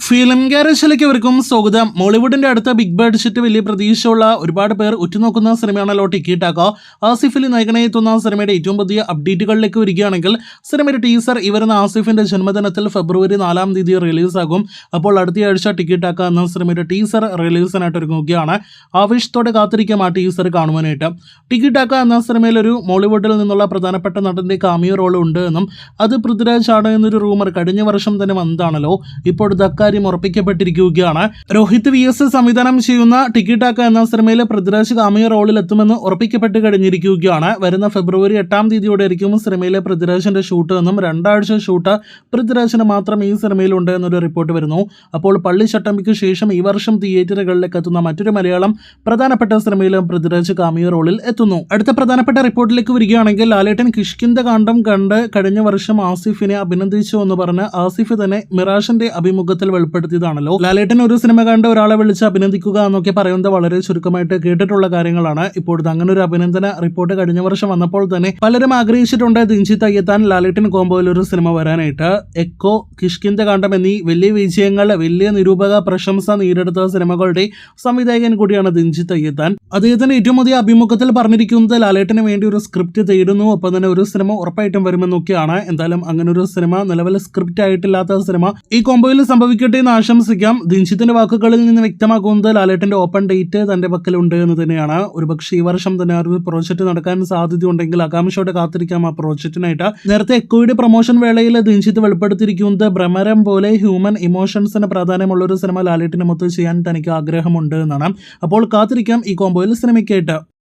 Film ഗാരേജിലേക്ക് അവർക്കും സ്വാഗതം. മോളിവുഡിന്റെ അടുത്ത ബിഗ് ബഡ്ജറ്റ് വലിയ പ്രതീക്ഷയുള്ള ഒരുപാട് പേർ ഉറ്റുനോക്കുന്ന സിനിമയാണല്ലോ ടിക്കി ടാക്ക. ആസിഫ് അലി നായകനെ എത്തുന്ന സിനിമയുടെ ഏറ്റവും പുതിയ അപ്ഡേറ്റുകളിലേക്ക് വരികയാണെങ്കിൽ സിനിമയുടെ ടീസർ ഈ വരുന്ന ആസിഫിന്റെ ജന്മദിനത്തിൽ ഫെബ്രുവരി 4-ാം തീയതി റിലീസാകും. അപ്പോൾ അടുത്തയാഴ്ച ടിക്കി ടാക്ക എന്ന സിനിമയുടെ ടീസർ റിലീസിനായിട്ട് ഒരുങ്ങുകയാണ്. ആവേശത്തോടെ കാത്തിരിക്കാം ആ ടീസർ കാണുവാനായിട്ട്. ടിക്കി ടാക്ക എന്ന സിനിമയിൽ ഒരു മോളിവുഡിൽ നിന്നുള്ള പ്രധാനപ്പെട്ട നടന്റെ കാമിയോ റോൾ ഉണ്ട് എന്നും അത് പൃഥ്വിരാജ് ആണ് എന്നൊരു റൂമർ കഴിഞ്ഞ വർഷം തന്നെ വന്നതാണല്ലോ. ഇപ്പോൾ ഉറപ്പിക്കപ്പെട്ടിരിക്കുകയാണ്. രോഹിത് VS സംവിധാനം ചെയ്യുന്ന ടിക്കി ടാക്ക എന്ന സിനിമയിൽ പൃഥ്വിരാജ് കാമിയോ റോളിൽ എത്തുമെന്ന് ഉറപ്പിക്കപ്പെട്ട് കഴിഞ്ഞിരിക്കുകയാണ്. വരുന്ന ഫെബ്രുവരി 8-ാം തീയതിയോടെ ആയിരിക്കും സിനിമയിലെ പൃഥ്വിരാജിന്റെ ഷൂട്ട് എന്നും 2 ആഴ്ച ഷൂട്ട് പൃഥ്വിരാജിന് മാത്രം ഈ സിനിമയിലുണ്ട് എന്നൊരു റിപ്പോർട്ട് വരുന്നു. അപ്പോൾ പള്ളിച്ചട്ടമ്പിക്ക് ശേഷം ഈ വർഷം തിയേറ്ററുകളിലേക്ക് എത്തുന്ന മറ്റൊരു മലയാളം പ്രധാനപ്പെട്ട സിനിമയിലും പൃഥ്വിരാജ് കാമിയോ റോളിൽ എത്തുന്നു. അടുത്ത പ്രധാനപ്പെട്ട റിപ്പോർട്ടിലേക്ക് വരികയാണെങ്കിൽ ലാലേട്ടൻ കിഷ്കിന്ത കാണ്ഡം കണ്ട് കഴിഞ്ഞ വർഷം ആസിഫിനെ അഭിനന്ദിച്ചു എന്ന് പറഞ്ഞ് ആസിഫ് തന്നെ മിറാഷിന്റെ അഭിമുഖത്തിൽ വെളിപ്പെടുത്തിയതാണല്ലോ. ലാലേട്ടൻ ഒരു സിനിമ കണ്ട് ഒരാളെ വിളിച്ച് അഭിനന്ദിക്കുക എന്നൊക്കെ പറയുന്നത് വളരെ ചുരുക്കമായിട്ട് കേട്ടിട്ടുള്ള കാര്യങ്ങളാണ്. ഇപ്പോഴത്തെ അങ്ങനെ ഒരു അഭിനന്ദന റിപ്പോർട്ട് കഴിഞ്ഞ വർഷം വന്നപ്പോൾ തന്നെ പലരും ആഗ്രഹിച്ചിട്ടുണ്ട് ദിൻജിത്ത് അയ്യത്താൻ ലാലേട്ടൻ കോംബോയിൽ ഒരു സിനിമ വരാനായിട്ട്. എക്കോ, കിഷ്കിന്ത കാണ്ഡം എന്നീ വലിയ വിജയങ്ങൾ, വലിയ നിരൂപക പ്രശംസ നേടിയെടുത്ത സിനിമകളുടെ സംവിധായകൻ കൂടിയാണ് ദിൻജിത്ത് അയ്യത്താൻ. അദ്ദേഹത്തിന്റെ ഏറ്റവും പുതിയ അഭിമുഖത്തിൽ പറഞ്ഞിരിക്കുന്നത് ലാലേട്ടന് വേണ്ടി ഒരു സ്ക്രിപ്റ്റ് തേടുന്നു, ഒപ്പം തന്നെ ഒരു സിനിമ ഉറപ്പായിട്ടും വരുമെന്നൊക്കെയാണ്. എന്തായാലും അങ്ങനെ ഒരു സിനിമ, നിലവിൽ സ്ക്രിപ്റ്റ് ആയിട്ടില്ലാത്ത സിനിമ ഈ കോംബോയിൽ സംഭവിക്കട്ടെ എന്ന് ആശംസിക്കാം. ദിൻജിത്തിന്റെ വാക്കുകളിൽ നിന്ന് വ്യക്തമാക്കുന്നത് ലാലേട്ടന്റെ ഓപ്പൺ ഡേറ്റ് തന്റെ പക്കലുണ്ട് എന്ന് തന്നെയാണ്. ഒരുപക്ഷെ ഈ വർഷം തന്നെ ആ ഒരു പ്രോജക്റ്റ് നടക്കാൻ സാധ്യതയുണ്ടെങ്കിൽ ആകാംക്ഷയോടെ കാത്തിരിക്കാം ആ പ്രോജക്റ്റിനായിട്ട്. നേരത്തെ എക്കോയുടെ പ്രൊമോഷൻ വേളയിൽ ദിൻജിത്ത് വെളിപ്പെടുത്തിയിരിക്കുന്നത് ഭ്രമരം പോലെ ഹ്യൂമൻ ഇമോഷൻസിന് പ്രാധാന്യമുള്ള ഒരു സിനിമ ലാലേട്ടിന് മൊത്തം ചെയ്യാൻ തനിക്ക് ആഗ്രഹമുണ്ട് എന്നാണ്. അപ്പോൾ കാത്തിരിക്കാം ഈ കോംബോയിൽ സിനിമയ്ക്കായിട്ട്.